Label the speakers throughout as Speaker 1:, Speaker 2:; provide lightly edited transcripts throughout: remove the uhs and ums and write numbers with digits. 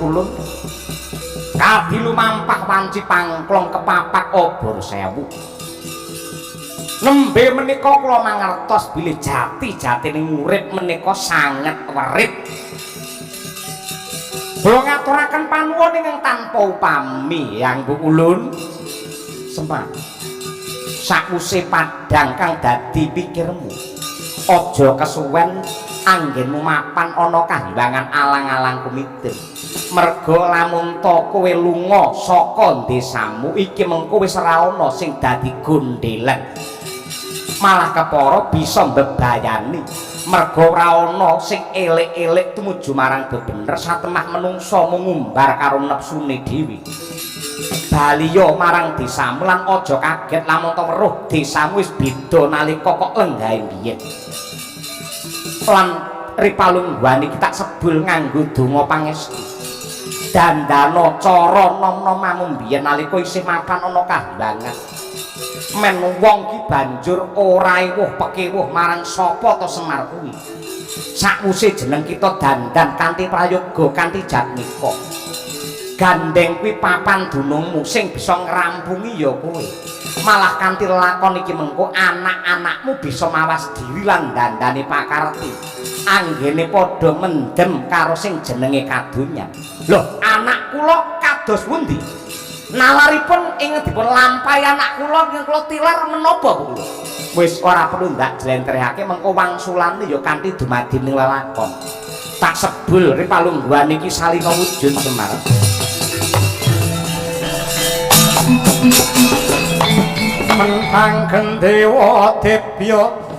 Speaker 1: Ulun kadi lumampah wanci pangklong kepapak obor sewu nembe menika kula mangertos bilih jati-jatine urip menika sanget werit kula ngaturaken panuwun ingkang tanpa upami yang Bu Ulun Semar sakwise padhang kang dadi pikirmu aja kesuwen anggenmu mapan ana kahyangan alang-alang kumitir merga lamun to kowe lunga saka desamu iki mengko wis ora ana sing dadi gondhelan malah kepara bisa mbebayani merga ora ana sing elek-elek tumuju marang bebener satemah menungsa mengumbar karo nepsune dhewe baliya marang desamu lan aja kaget lamun to weruh desamu wis beda nalika kok lenggahe biyen lan ripalungguhan iki tak sebul nganggo donga pangestu dandana cara nom-nomamu mbiyen nalika isih mapan ana kahyangan men wong ki banjur ora ewuh pekewuh marang sapa to Semar kuwi sakwise jeneng kita dandan kanthi prayoga kanthi jatnika gandeng kuwi papan dunungmu sing bisa ngrampungi ya kowe malah kanthi lakon iki mengko anak-anakmu bisa mawas diri lan dandane pakarti anggene padha mendem karo sing jenenge kadonya lho anak kula kados pundi nalaripun ing dipun lampahi anak kula ing kula tilar menapa Bu wis ora perlu ndak jlentrehake mengko wangsulane ya kanthi dumadi ning lelakon tak sebul ripalungguhan iki salina wujud Semar mentang gendewa debya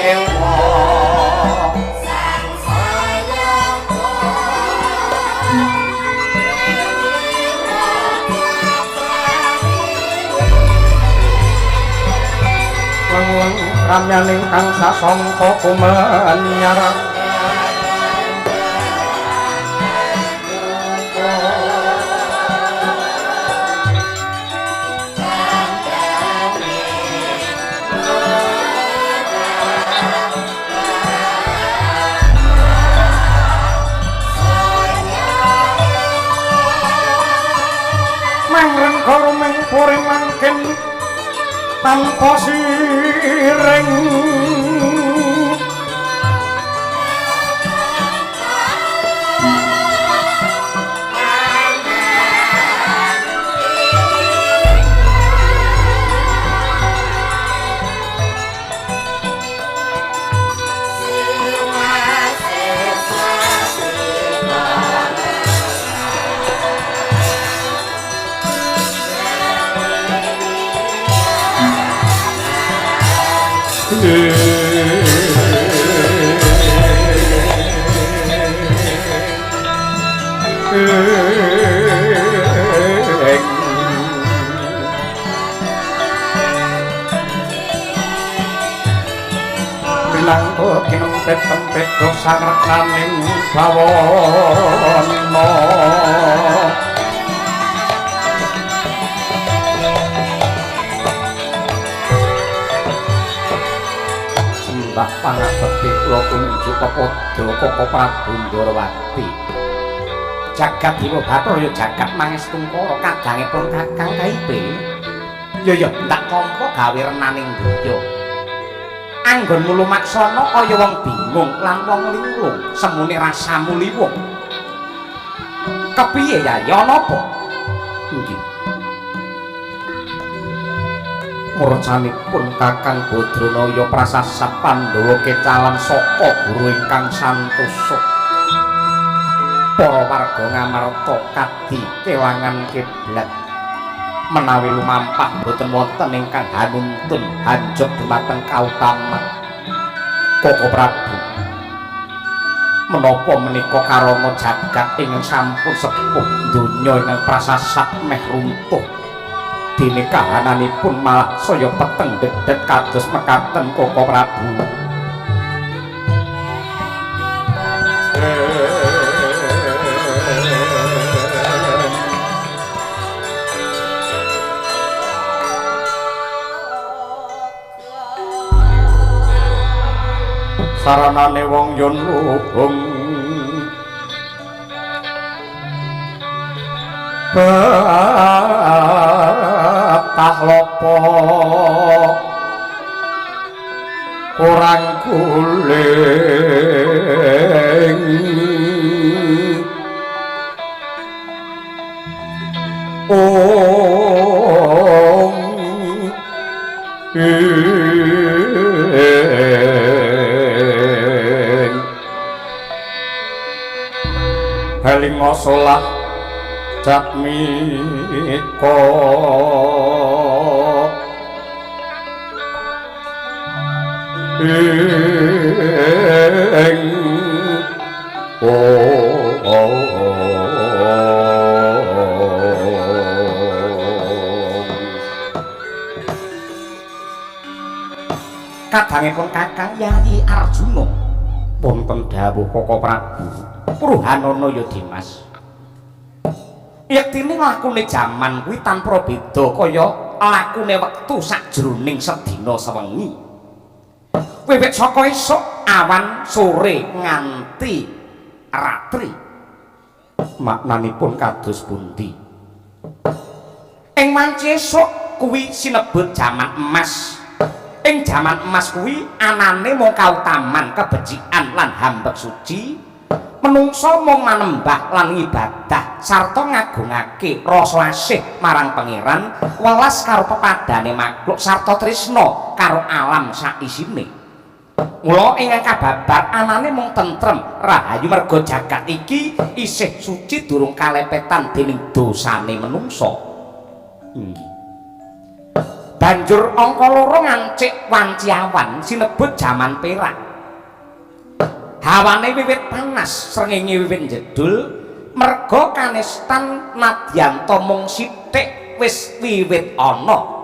Speaker 1: ewa ramyaning kang sasangka kumanyarang mangrengkara mengpore mangken tanpa siring bilangku kinempet-tempet dosa rekaning bawana sembah pangabekti kula kunjuk kepada Koko Prabu Ndorowati jagat Dewa Bathara ya jagat Mangestungkara kadangipun Kakang Kaipe ya ndak tampa gawe renaning donya anggon mulu maksana kaya wong bingung lan wong linglung semune rasamu liwung kepiye ya napa nggih murcanipun Kakang Badranaya prasasat Pandhawa kecalan saka guru ingkang santosa para warga ngamarta kadi kelangan kiblat menawi lumampah boten wonten ingkang hanuntun hanjok dumateng kautaman Koko Prabu menapa menika karana jagat ingkang sampun sepuh donya ingkang prasasat meh runtuh dene kahananipun malah saya peteng dedet kados mekaten Koko Prabu saranane wong yen lubung batah lopo kurang guling haling solah jatmiko kadangipun Kakang Yayi Arjuna wonten dawuh Koko Prabu Purhanana ya Dimas yektine lakune jaman kuwi tanpa beda kaya lakune wektu sajroning sedina sewengi wiwit saka esuk awan sore nganti ratri maknanipun kados pundi ing manci esuk kuwi sinebut jaman emas ing jaman emas kuwi anane mung kautaman kebecikan lan hambek suci menungso mung manembah lan ibadah sarta ngagungake rasa asih marang pangeran welas karo pepadane makhluk sarta tresna karo alam saisine mula ingkang kababar anane mung tentrem rahayu merga jagat iki isih suci durung kalepetan dening dosane menungso banjur angka loro ngancik wanci awan sinebut jaman perak. Hawane wiwit panas, srengenge wiwit jedul, merga kanistan nadyan ta mung sithik wis wiwit ana.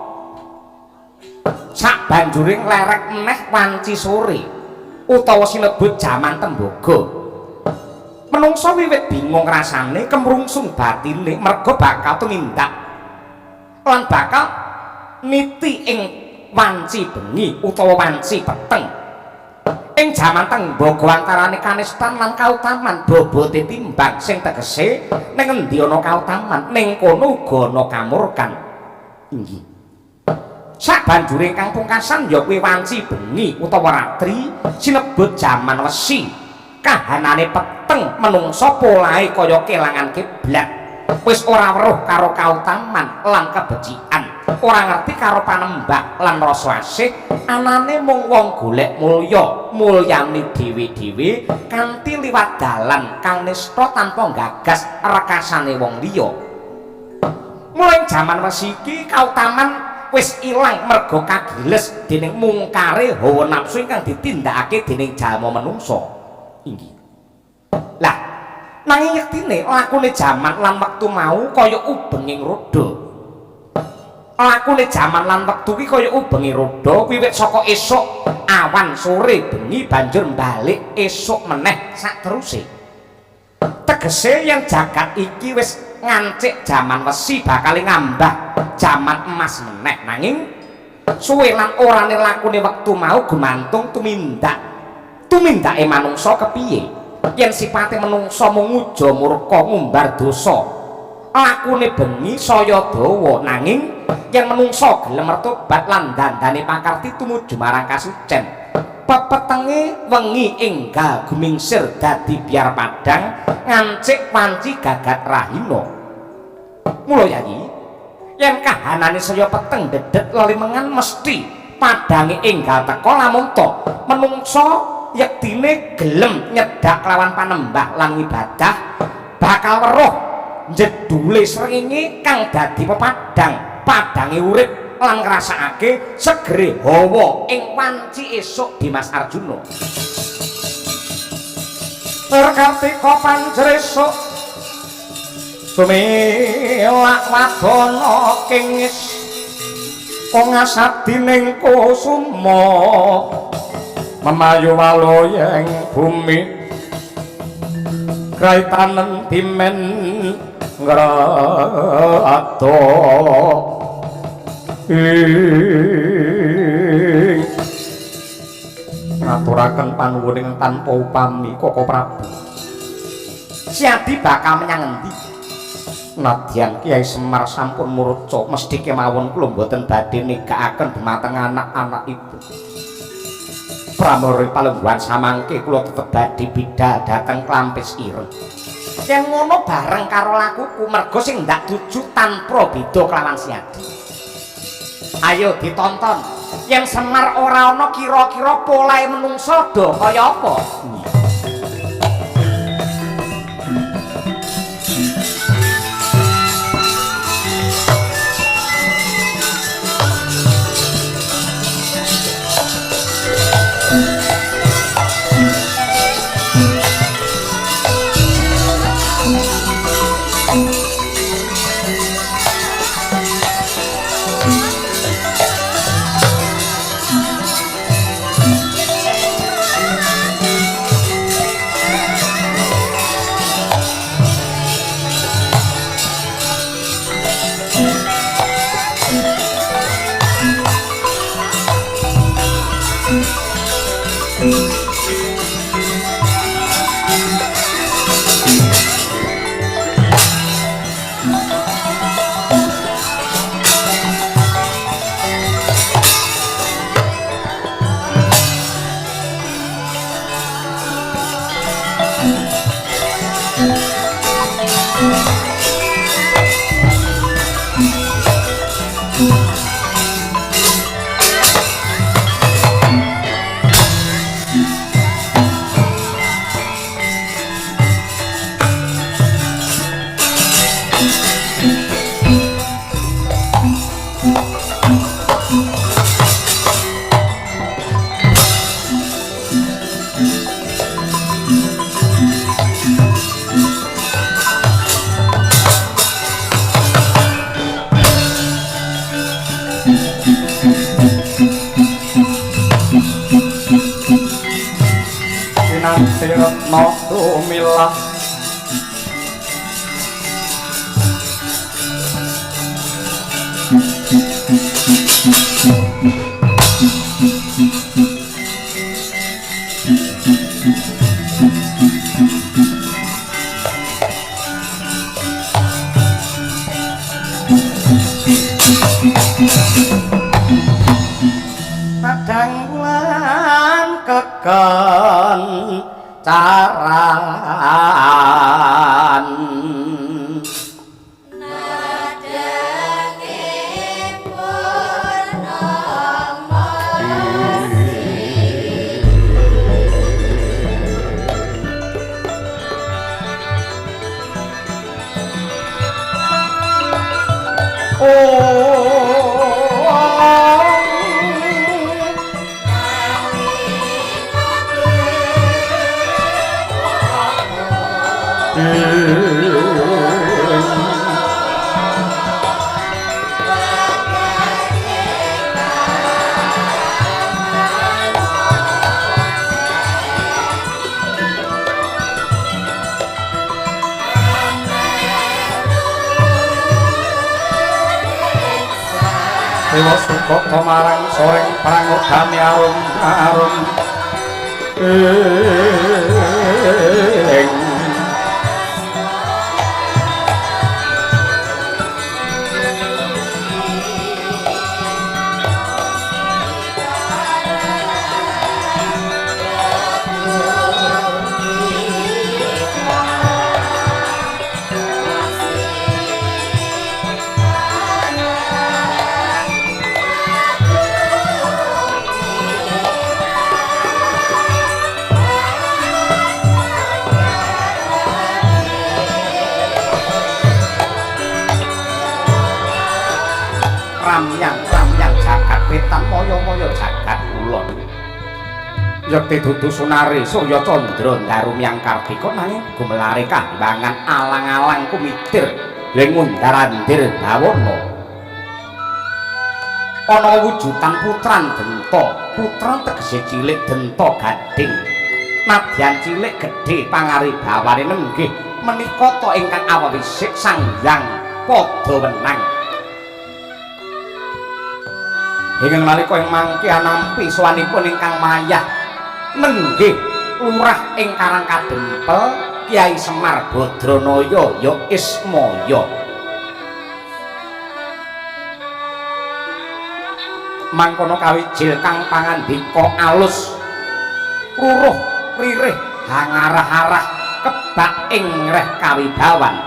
Speaker 1: Sak banjure nglerek meneh wanci sore utawa sinebut jaman tembaga. Menungsa wiwit bingung rasane, kemrungsung batine merga bakal tumindak lan bakal niti ing wanci bengi utawa wanci peteng. Ing jaman tembaga antarané kanistan lan kautaman bobote timbang sing tegese ning endi ana kautaman ning kono uga ana kamurkan. Inggih. Sabanjure kang pungkasan ya kuwi wanci bengi utawa ratri sinebut jaman wesi. Kahanane peteng menungsa polahe kaya kelangan kiblat. Wis ora weruh karo kautaman lan kebecikan, ora ngerti karo panembak lan rasa asih, anane mung wong golek mulya, mulyani dhewe-dhewe kanthi liwat dalan kang nista tanpa gagas rekasane wong liya. Mulai jaman wesi iki kautaman wis ilang merga kagiles dening mungkare hawa nafsu ingkang ditindakake dening jalma manungsa. Inggih. Lah nanging yektine lakune jaman lan wektu mau kaya ubenging roda. Lakune jaman lan wektu iki kaya ubenging roda wiwit saka esuk awan sore bengi banjur balik esuk meneh sakteruse. Tegese yen jagat iki wis ngancik jaman wesi bakal ngambah jaman emas meneh, nanging suwe lan orane lakune wektu mau gumantung tumindake manungsa kepiye. Yen sipate menungsa mung uja murka ngumbar dosa, lakune bengi saya dawa, nanging yen menungsa gelem mertobat lan dandane pakarti tumuju marang kasucen, pepetenge wengi enggal gumingsir dadi biar padang ngancik wanci gagat rahina. Mula yayi yen kahanane saya peteng dedet lelimengan mesti padange enggal teka lamun to menungsa yektine gelem nyedak lawan panembah lan ibadah bakal weruh jedule srengenge kang dadi pepadang padange urip lan ngrasakake segere hawa ing wanci esuk Dimas Arjuna. Kartika panjresuk sumelak wadana kengis pangasadining kusuma memayu waloyeng bumi kraitanen timen ngrata ngaturaken panuwuning tanpa upami Koko Prabu. Siadi bakal menyang endi? Nadyan Kyai Semar sampun murca mesti kemawon kula mboten badhe nigakaken dhumateng anak-anak ibu. Pramori palengguhan samangke kula tetep badhe bidhal dhateng Klampis Ireng. Yen ngono bareng karo lakuku merga sing ndak tuju tanpa beda kelawan Siadi. Ayo ditonton. Yen Semar ora ana kira-kira polahe menungsa do kaya apa? Wiyanti Retna Tumilah kadang lan keken caran Dewa Sukata marang soreng prangodane arum-arum ramyang jagat wetan moyo-moyo jagat kulon yekti dudu sunari Surya Candra ndarumyang Kartika nanging gumelare kambangan alang-alang kumitir ing mundarandir bawana ana wujudan putran Denta putran tegese cilik Denta gading nadyan cilik gedhe pangaribawane nenggih menika ta ingkang awawisik Sang Hyang Padawenang ingkang nalika ing mangke anampi sowanipun ingkang mayah nenggih lurah ing Karangkadempel Kyai Semar Badranaya ya Ismaya mangkono kawijil kang pangandika alus ruruh ririh hangarah-arah kebak ing reh kawibawan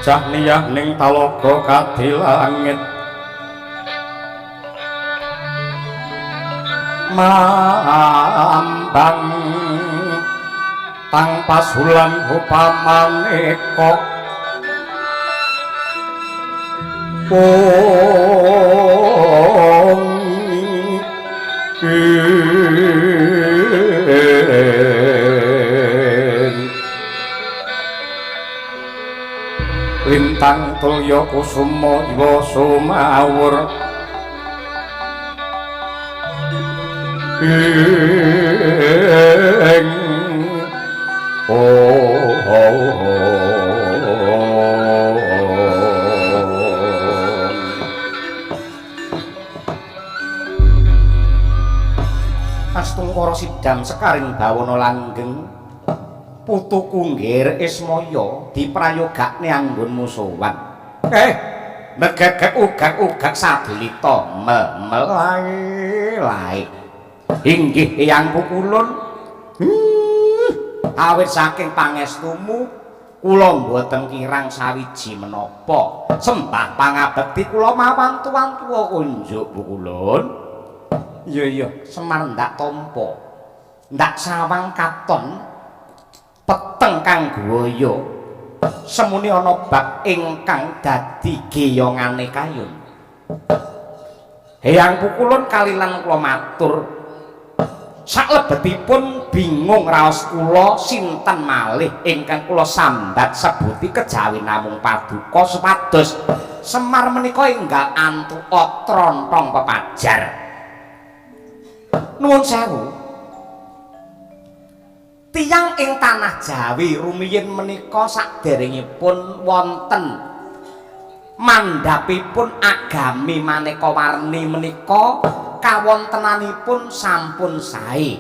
Speaker 1: Cahniyah ning talaga kadilangit mambang tang pasulan upamaneka lintang tulya kusuma iwa sumawur ing Astungkara Sidam Sekaring Bawana Langgeng putu kunggir Ismaya diprayogakne anggonmu sowan. Megegek ugak-ugak sadelita melai. Inggih Eyangku Kulon. Awit saking pangestumu kula mboten kirang sawiji menapa. Sembah pangabekti kula mawon tuwa unjuk Bu Kulon. Iya Semar ndak tampa. Ndak sawang katon peteng kang guwaya. Semuni ana bab ingkang dadi geyongane kayun. Eyang Pukulun kalilan kula matur saklebetipun bingung raos kula sinten malih ingkang kula sambat sebuti kejawi namung paduka supados Semar menika enggal antuka trontong pepajar. Nuwun sewu. Tiyang ing tanah Jawi rumiyin menika saderengipun wonten mandhapipun agami maneka warni menika kawontenanipun sampun sae.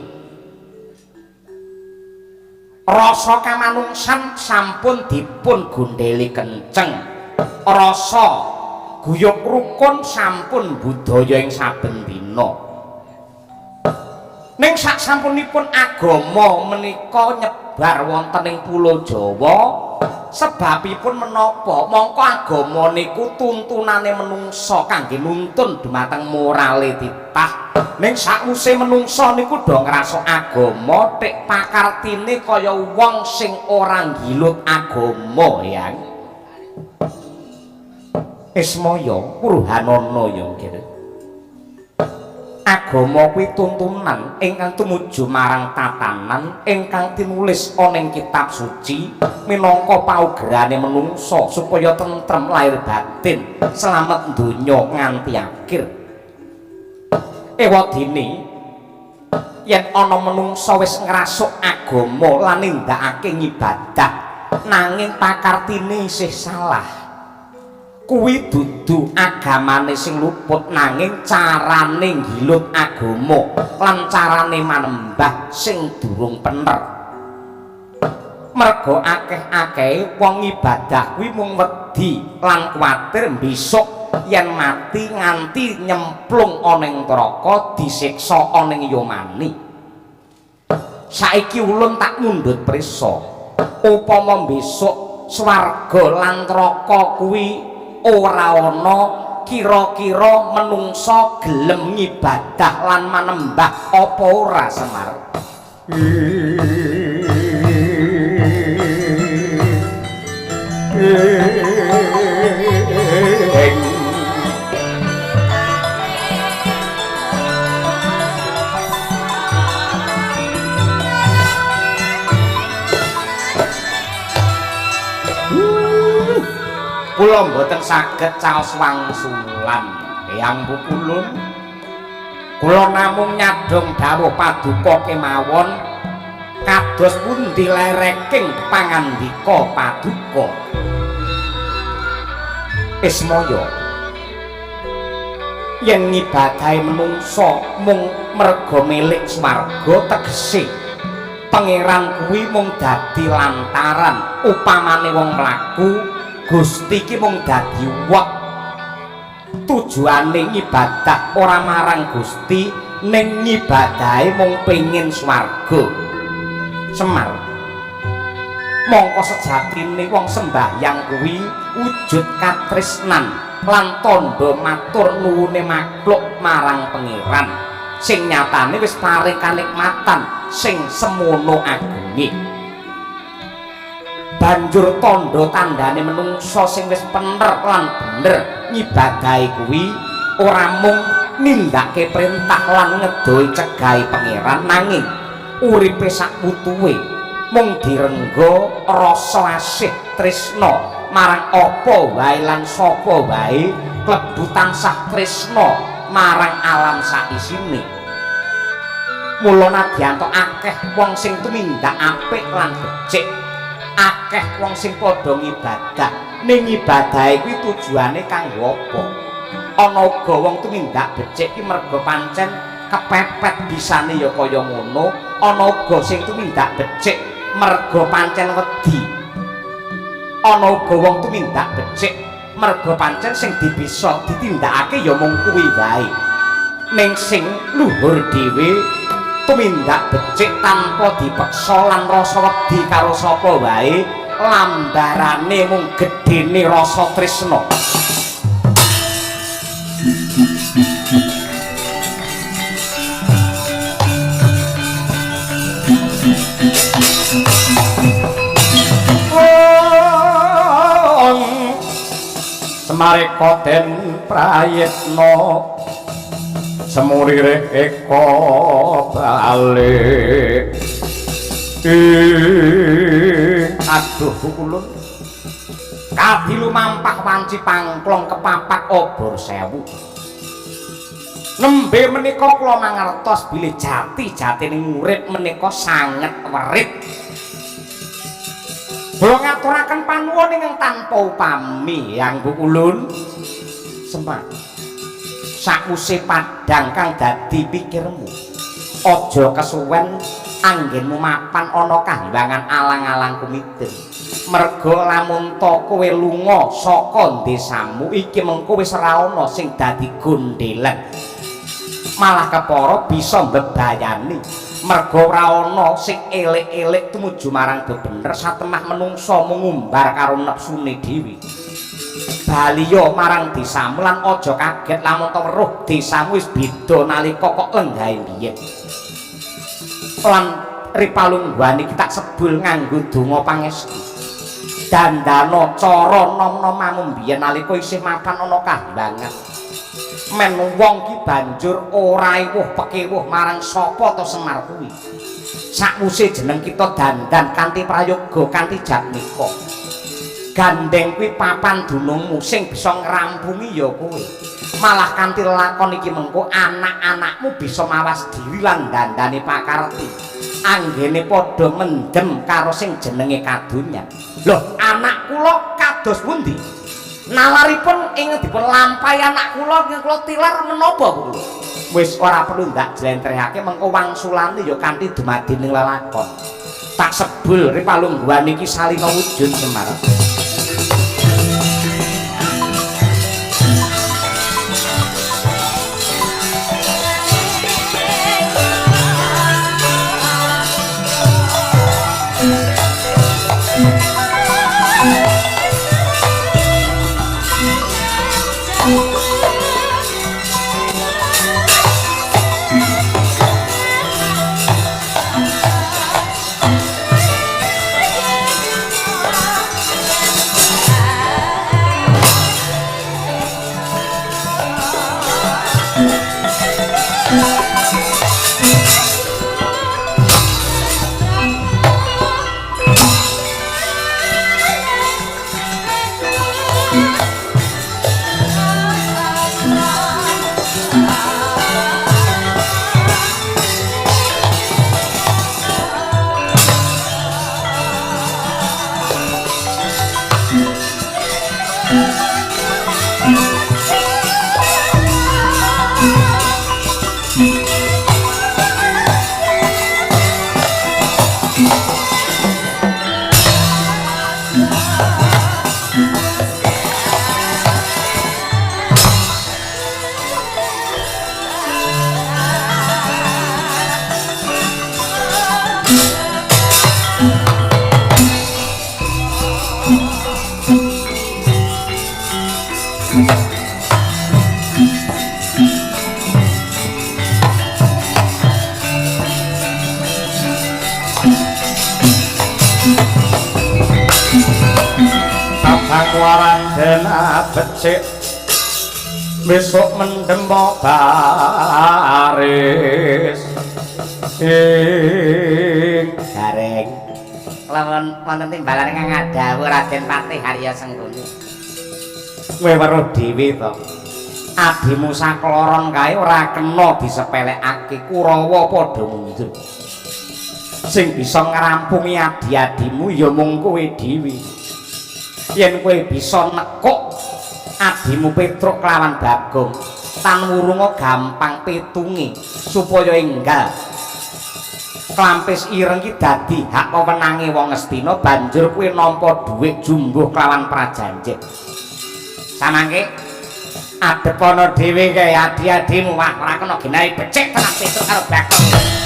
Speaker 1: Rasa kamanungsan sampun dipun gondheli kenceng. Rasa guyub rukun sampun budaya ing saben dina. Ning saksampunipun agama menika nyebar wonten ing Pulo Jawa sebabipun menapa mongko agama niku tuntunane menungsa kangge nuntun dumateng morale titah. Ning sakwise menungsa niku do ngrasa agama tek pakartine kaya wong sing ora nggilut agama ya. Ismaya Purhanana ya nggih. Agama kuwi tuntunan ingkang tumuju marang tatanan ingkang tinulis ana ing kitab suci minangka paugerane menungsa supaya tentrem lahir batin, slamet donya nganti akhir. Ewadene yen ana menungsa wis ngrasuk agama lan nindakake ngibadah nanging pakartine isih salah. Kuwi dudu agamane sing luput nanging carane nggilut agama lan carane manembah sing durung bener. Merga akeh-akeh wong ibadah kuwi mung wedi lan kuwatir besok yen mati nganti nyemplung ana ing neraka disiksa ana ing yomani. Saiki ulun tak mundhut prisa upama besok swarga lan neraka kuwi ora ana kira-kira menungsa gelem ngibadah lan manembah apa ora Semar. Kula mboten saged caos wangsulan Eyang Pukulun. Kula namung nyadong dawuh paduka kemawon kados pundi lereking pangandika paduka. Ismaya yen ngibadahi menungsa mung merga milik swarga tegese pangeran kuwi mung dadi lantaran upamane wong mlaku Gusti iki mung dadi wek. Tujuane ngibadah ora marang Gusti ning ngibadahe mung pengin swarga. Semar. Mongko sejatine wong sembahyang kuwi wujud katresnan lan tandha matur nuwune makhluk marang pangeran sing nyatane wis paring kanikmatan sing semono agunge. Banjur tondo tandane menungsa sing wis bener lan bener ngibadahi kuwi ora mung nindakake perintah lan ngedohi cegahe pangeran nanging uripe sakutuwe mung direngga rasa asih tresna marang apa wae lan sapa wae klebu tansah tresna marang alam saisine. Mula nadyanto akeh wong sing tumindak apik lan becik, akeh wong sing padha ngibadah ning ngibadahe kuwi tujuane kanggo apa? Ana uga wong tumindak becik ki merga pancen kepepet bisane ya kaya ngono ana uga sing tumindak becik merga pancen wedi ana uga wong tumindak becik merga pancen sing dibisa ditindakake ya mung kuwi wae ning sing luhur dhewe tumindak becik tanpa dipeksa lan rasa wedi karo sapa wae lambarane mung gedene rasa tresna Semareka den prayitna semurire eka balik aduh kulun kadilu mampah wanci pangklong kepapak obor sewu nembe menika kula mangertos bilih jati-jatining murid menika sanget werit kula ngaturaken panuwun ingkang tanpa upami Hyang Kulun Semar sakwise padhang kang dadi pikirmu aja kesuwen anggenmu mapan ana kahyangan alang-alang kumitir merga lamun to kowe lunga saka desamu iki mengko wis ora ana sing dadi gondhelan malah kepara bisa mbebayani merga ora ana sing elek-elek tumuju marang bebener satemah menungsa mengumbar karo nepsune dhewe baliya marang desamu lan aja kaget lamun to weruh desamu wis beda nalika kok lenggahe biyen lan ripalungguhan iki tak sebul nganggo donga pangestu dandana cara nom-nomamu biyen nalika isih mapan ana kahyangan men wong ki banjur ora iwuh pekewuh marang sapa to Semar kuwi sakwise jeneng kita dandan kanthi prayoga kanthi jatnika gandeng kuwi papan dunungmu sing bisa ngrampungi ya kowe malah kanthi lakon iki mengko anak-anakmu bisa mawas diri lan dandane pakarti anggene padha mendem karo sing jenenge kadonyan lho anak kula kados pundi nalaripun ing dipun lampahi anak kula ing kula tilar menapa kula wis ora perlu ndak jlentrehake mengko wangsulane ya kanthi dumadining lelakon tak sebul ripalungguhan iki salina wujud Semar becik besok mendem baris gareng lawan wonten timbalan kang ngadhawuh Raden Patih Harya Sengguni kowe weruh dhewe to adimu sakloron kae ora kena disepelekake Kurawa padha mundur sing bisa ngrampungi adi-adimu ya mung kowe dhewe yen kowe bisa nekuk adimu Petruk kelawan Bagong tan wurunga gampang pitungi supaya enggal klampis ireng ki dadi hak wewenange wong Astina banjur kuwi nampa dhuwit jumbuh kelawan prajanjit samangke adepono dhewe kae adi-adimu wah ora kena genahi becik tenan Petruk karo Bagong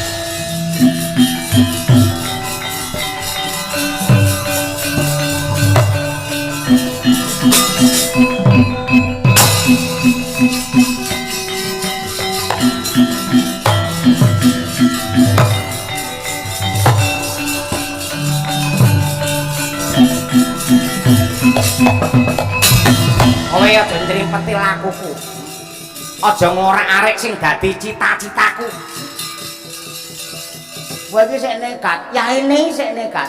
Speaker 1: kowe aja nripeti lakuku aja ngorak-arik sing dadi cita-citaku kowe iki sik nekat yaene sik nekat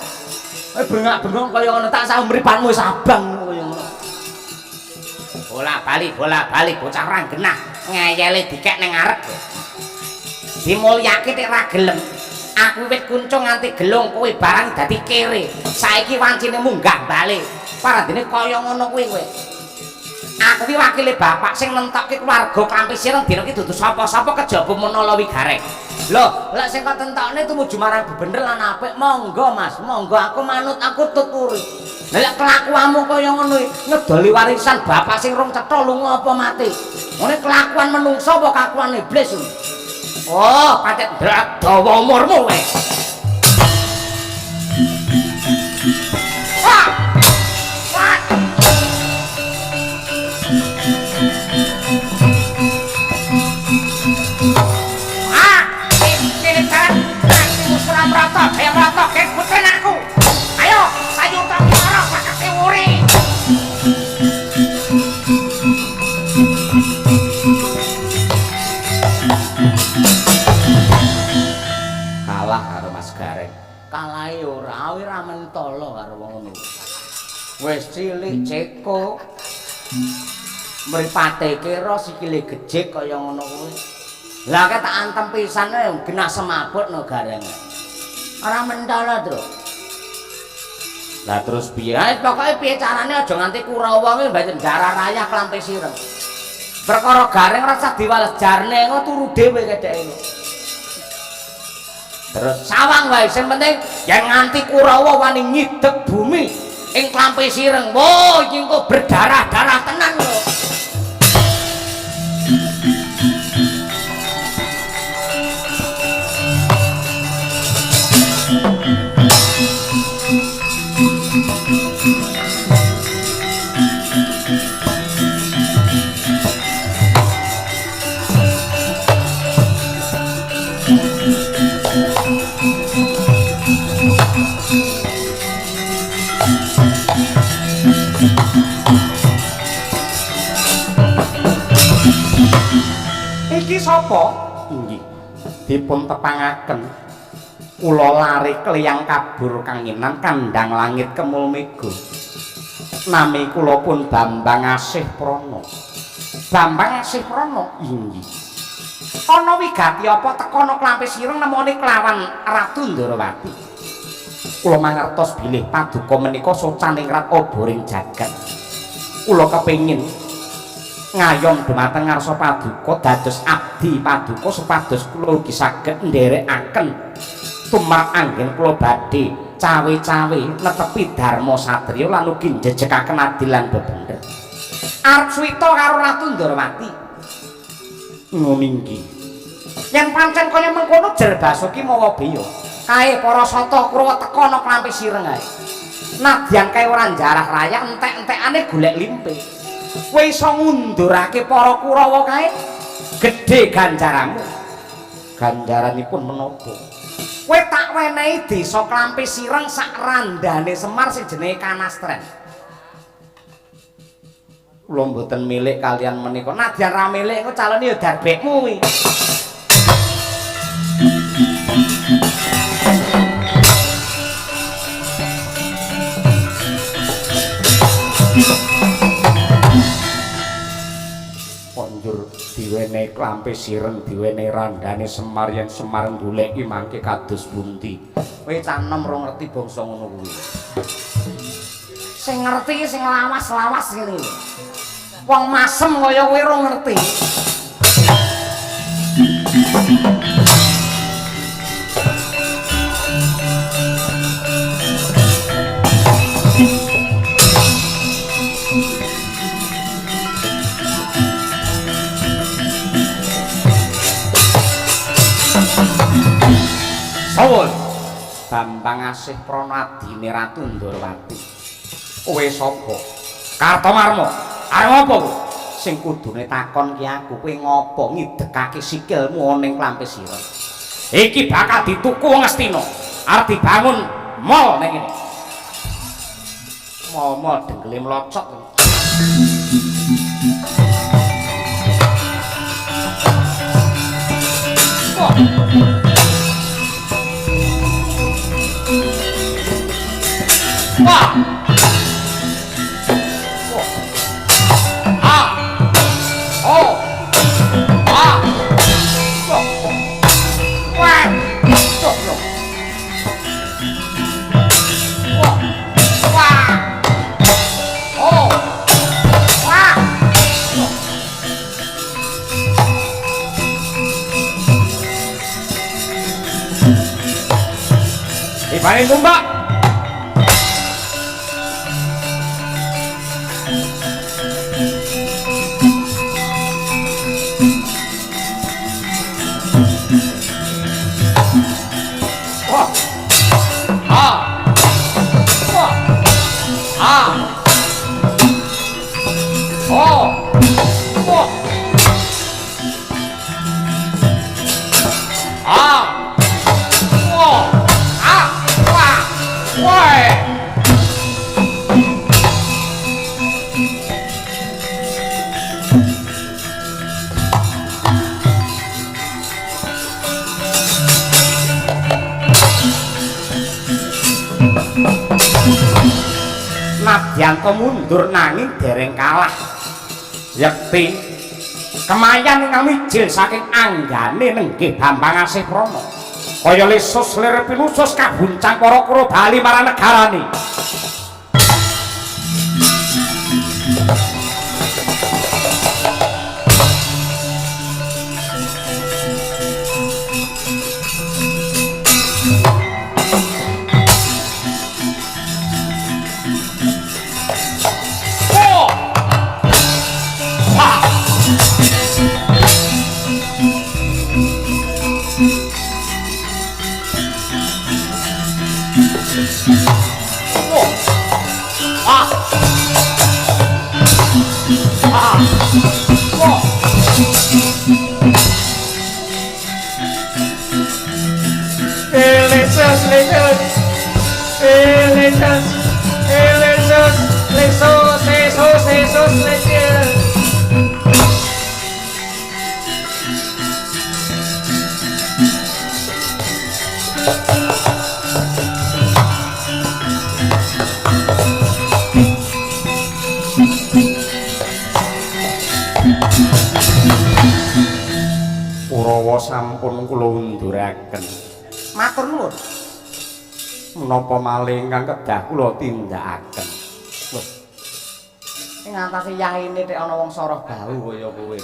Speaker 1: kowe bengak-bengok kaya ngono tak sah mripanmu wis abang kaya ngono bola-bali bocah ora genah ngeyele dikek ning ngarep dimulyake nek ra gelem aku wit kuncung nganti gelung kowe barang dadi kere saiki wancine munggah bali paradene kaya ngono kuwi kowe aku ki wakile bapak sing nentokke keluarga Klampis Ireng dina ki dudu sapa-sapa kejaba menala wigareng lho lek sing kok tentokne tumuju marang bener lan apik monggo Mas monggo aku manut aku tuturi lek kelakuanmu kaya ngono ngedoli warisan bapak sing rong cetha lunga apa mati ngene kelakuan menungso apa kelakuan iblis oh pancet ndrak dawa umurmu kowe ayo mroto kekuten aku ayo sayur tak marah pakai uri kalah karo Mas Gareng kalah ora awi ra mentolo karo wong ngono wis cilik ceko mripate kira sikile gejek kaya ngono kuwi lah tak antem pisane genah semabut no Gareng ora mentolo Tru lah terus piye pokoke piye carane aja nganti Kurawa kuwi mboten darah rayah Klampis Ireng perkara Gareng rasa diwales jarne engko turu dhewe kedeke terus sawang wae sing penting yen nganti Kurawa wani nyideg bumi ing Klampis Ireng wo iki engko berdarah-darah tenan lho iki sapa inggih dipun tepangaken kula lari kliyang kabur kanginan kandhang langit kemul mega nami kula pun Bambang Asih Prana Bambang Asih Prana inggih ana wigati apa tekono Klampis Ireng nemoni kelawan Ratu Ndarawati kula mangertos bilih paduka menika socaning rat oboring jagat kula kepengin ngayom dumateng ngarsa paduka dados abdi paduka supados kula ugi saged nderekaken tumrap anggen kula badhe cawe-cawe netepi dharma satriya lan ugi njejekaken adilan bebener arep suwita karo Ratu Ndarawati ngono inggih yen pancen kaya mengkono jer Basuki mawa beya kae para sata Kurawa teka ana Klampis Ireng ae nadyan kae ora njarah rayah entek-entekane golek limpe kowe iso ngundurake para Kurawa kae gedhe ganjaramu ganjaranipun menapa kowe tak wenehi desa Klampis Ireng sak randane Semar sing jenenge Kanastren kula mboten milik kalian menika nadyan ra milik engko calone ya darbekmu kuwi konjur diwenehi Klampis Ireng diwenehi randane Semar yen Semar goleki mangke kados pundi kowe canem ora ngerti bangsa ngono kuwi sing ngerti sing lawas-lawas ngene wong masem kaya kowe ora ngerti Sawa. Bambang Asih Pranadine Ratu Ndorowati. Kowe sapa? Kartomarma. Arep apa kowe? Sing kudune takon ki aku, kowe ngopo ngidekake sikilmu ning klampe sira? Iki bakal dituku wong Astina. Arep dibangun mall ning kene. Mall denggele mlocot. Wah. Ah. Oh. Ah. Wah. Wah. Oh. Wah. Ibane tumbak. Nadyanto mundur nanging dereng kalah. Yekti kemayan ingkang mijil saking anggane nenggih Bambang Asih Prana. Kaya lesus lir pinusus kabuncang para kura bali marang negarane. Kurawa sampun kula unduraken. Matur nuwun. Menapa malih ingkang kedah kula tindakaken. Lho. Ing antase yaine nek ana wong soroh bau kaya kowe.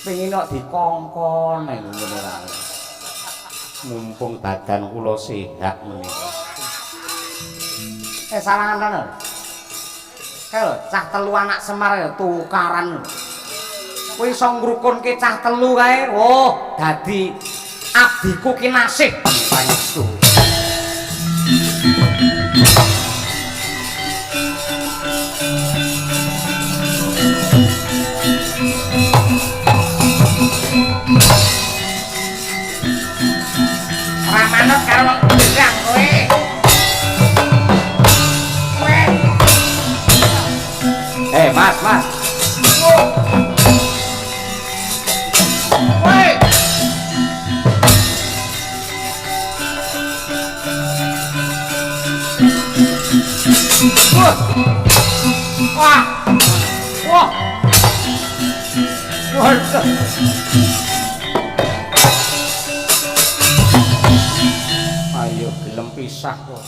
Speaker 1: Pengin kok dikongkon nek ngono ra. Mumpung badan kula sehat menika. Sarangan tenan. Kae cah telu anak Semar ya tukaran. Kowe iso ngrukunke cah telu kae. Oh, dadi abdiku ki nasib pangestu. Ramanut karo wong pirang kowe. Mas. Woi. Wah. Wah. Ayo gelem pisah kok.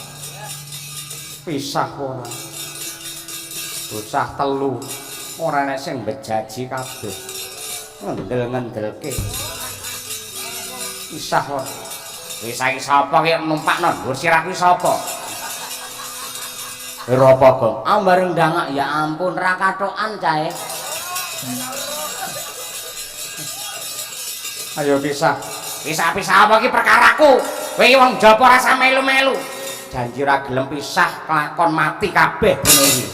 Speaker 1: Pisah ora. Bocah telu ora nek sing bejaji kabeh. Ngendel-ngendelke. Pisah kok. Wis saiki sapa ki numpakno nggur sirah kuwi sapa? Ora apa, Gong? Ambareng ndangak ya ampun ra katokan cae. Ayo pisah. Pisah-pisah apa ki perkaraku? Kowe wong Japa rasa melu-melu. Janji ra gelem pisah kelakon mati kabeh dene iki.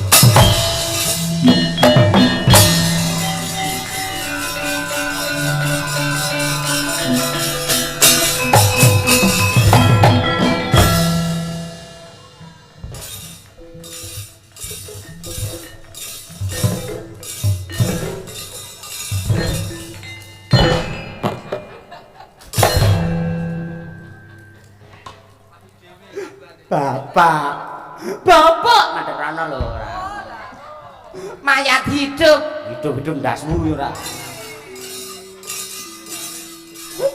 Speaker 1: Bapak madhep rana lho ora. Mayat hidup ndasmu yo ora.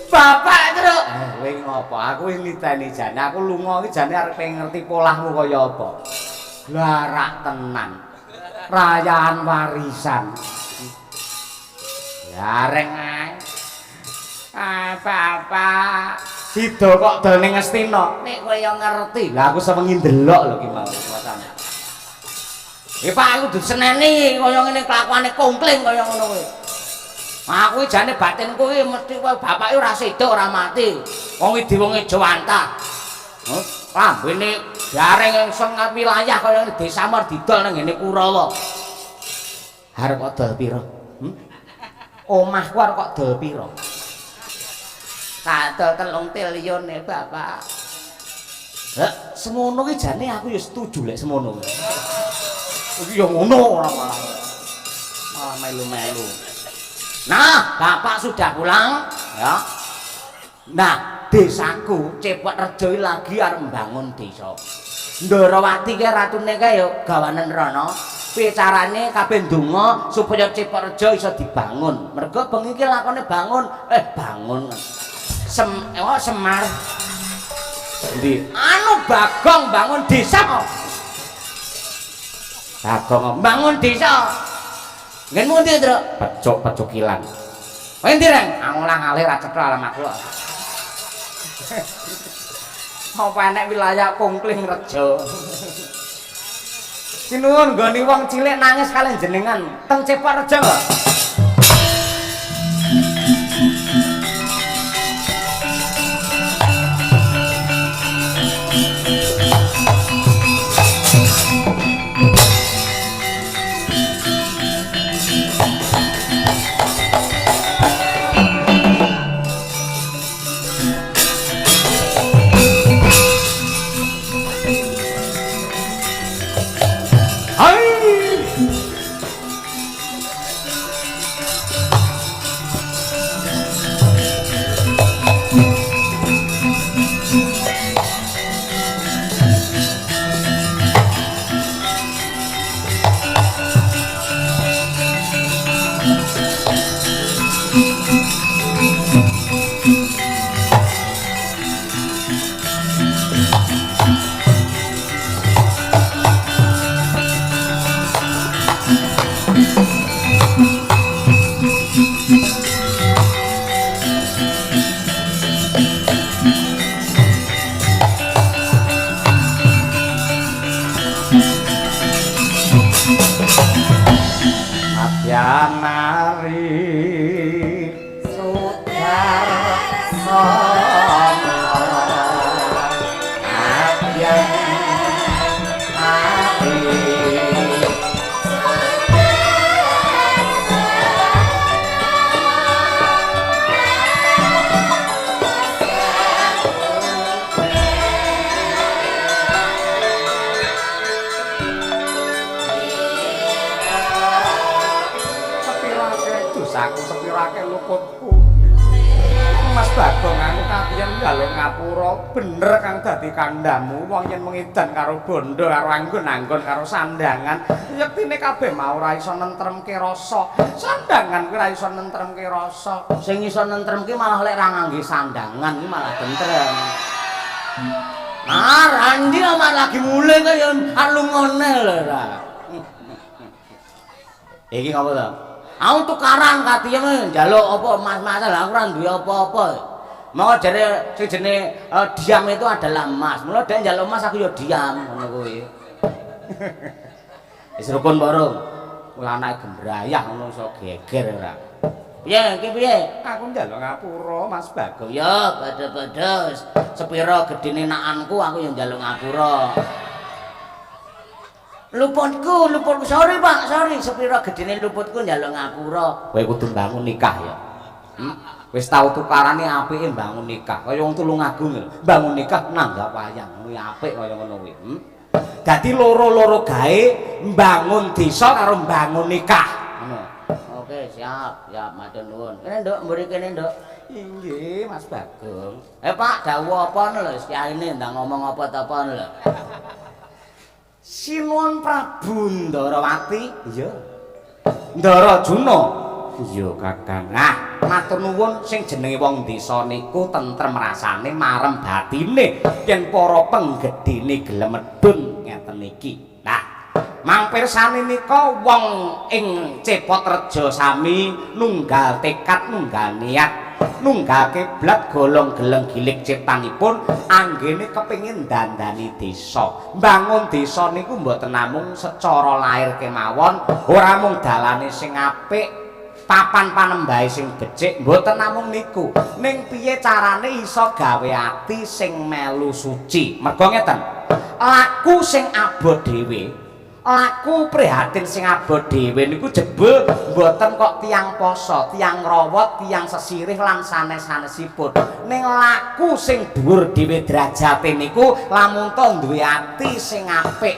Speaker 1: Bapak Truk. Kowe ngopo? Aku wis niteni jane aku lunga iki jane arep ngerti polahmu kaya apa. Larak tenan. Rayaan warisan. Yareng ae. Bapak Sida kok dol ning Ngastina. Nek kowe yo ngerti. Lah aku sewengi ndelok lho ki mau kuwasane. Pak aku diseneni kaya ngene kelakuane kongkling kaya ngono kowe. Aku jane batinku iki mesti kowe bapake ora sida ora mati. Wong iki wong Jawanta. Lambene gareng sing wilayah kaya ngene desa Mar didol nang ngene Kurawa. Arep kok dol pira? Omahku arep kok dol pira? Kadol 3 triliun Bapak. Semono ki jane aku ya setuju lek semono. Iki ya ngono ora malah. Malah melu-melu. Nah, Bapak sudah pulang ya. Nah, desaku Cepetrejo lagi arep mbangun desa. Ndarawati ki ratune kae ya gawanen rono. Piye carane kabeh ndonga supaya Cepetrejo iso dibangun. Mergo bengi ki lakone bangun. Semar. Endi? Anu Bagong bangun desa kok. Bagong bangun desa. Ngen mundi, Truk? Pecukilan. Kowe endi, Reng? Angulang-alih ra cetha alamatku. Apa enek wilayah Kongkling Rejo. Sinuwun nggoni wong cilik nangis kalian jenengan teng Cepetrejo. Bener kang dadi kandhamu wong yen mengidan karo bondo karo anggon-anggon karo sandangan yektine kabeh mau ora iso nentremke rasa sandangan kuwi ora iso nentremke rasa sing iso nentremke malah lek ra ngangge sandangan iki malah tentrem. Randi amat lagi mulai kaya alungone lho ra. Iki ngopo to? Aku tukaran katine njaluk apa mas-mas lha aku ora duwe apa-apa. Mau jare sing jenenge diam itu adalah emas. Mula dhek njaluk emas aku ya diam ngono kuwi. Wis rukun bareng. Kuwi anake gembrayah ngono iso geger ora.
Speaker 2: Piye iki piye?
Speaker 1: Aku njaluk ngapura Mas Bagong.
Speaker 2: Ya padha-padha sepira gedene nakanku aku ya njaluk ngapura. Luputku, sorry Pak, sorry sepira gedene luputku njaluk ngapura.
Speaker 1: Kowe kudu bangun nikah ya. Wis tau tukarane apike bangun nikah. Kaya wong Tulungagung lho. Bangun nikah nanggap wayang. Kuwi apik kaya ngono kuwi. Dadi loro-loro gawe mbangun desa karo mbangun nikah. Ngono.
Speaker 2: Oke, siap, matur nuwun. Kene Nduk, mburi kene Nduk.
Speaker 1: Inggih, Mas Bagong.
Speaker 2: Pak, dawuh apa lho? Kiyaine ndang ngomong apa ta apa lho?
Speaker 1: Sinuwun Prabu Ndarawati. Iya. Ndarajuna. Iya, Kakang. Nah, matur nuwun sing jenenge wong desa niku tentrem rasane marem batine yen para penggedhene gelem medhun ngeten iki. Nah, mangpirsane nika wong ing Cepotrejo sami nunggal tekad, nunggal niat, nunggal kiblat golong geleng gilik ciptanipun anggene kepengin dandani desa. Mbangun desa niku mboten namung secara lahir kemawon, ora mung dalane sing apik, papan panembahe sing becik, mboten namung niku. Ning piye carane iso gawe ati sing melu suci. Mergo ngeten, laku sing abot dhewe, laku prihatin sing abot dhewe niku jebul mboten kok tiang poso, tiang rawat, tiang sesirih lan sanes-sanesipun. Ning laku sing dhuwur dhewe derajate niku lamun to duwe ati sing apik,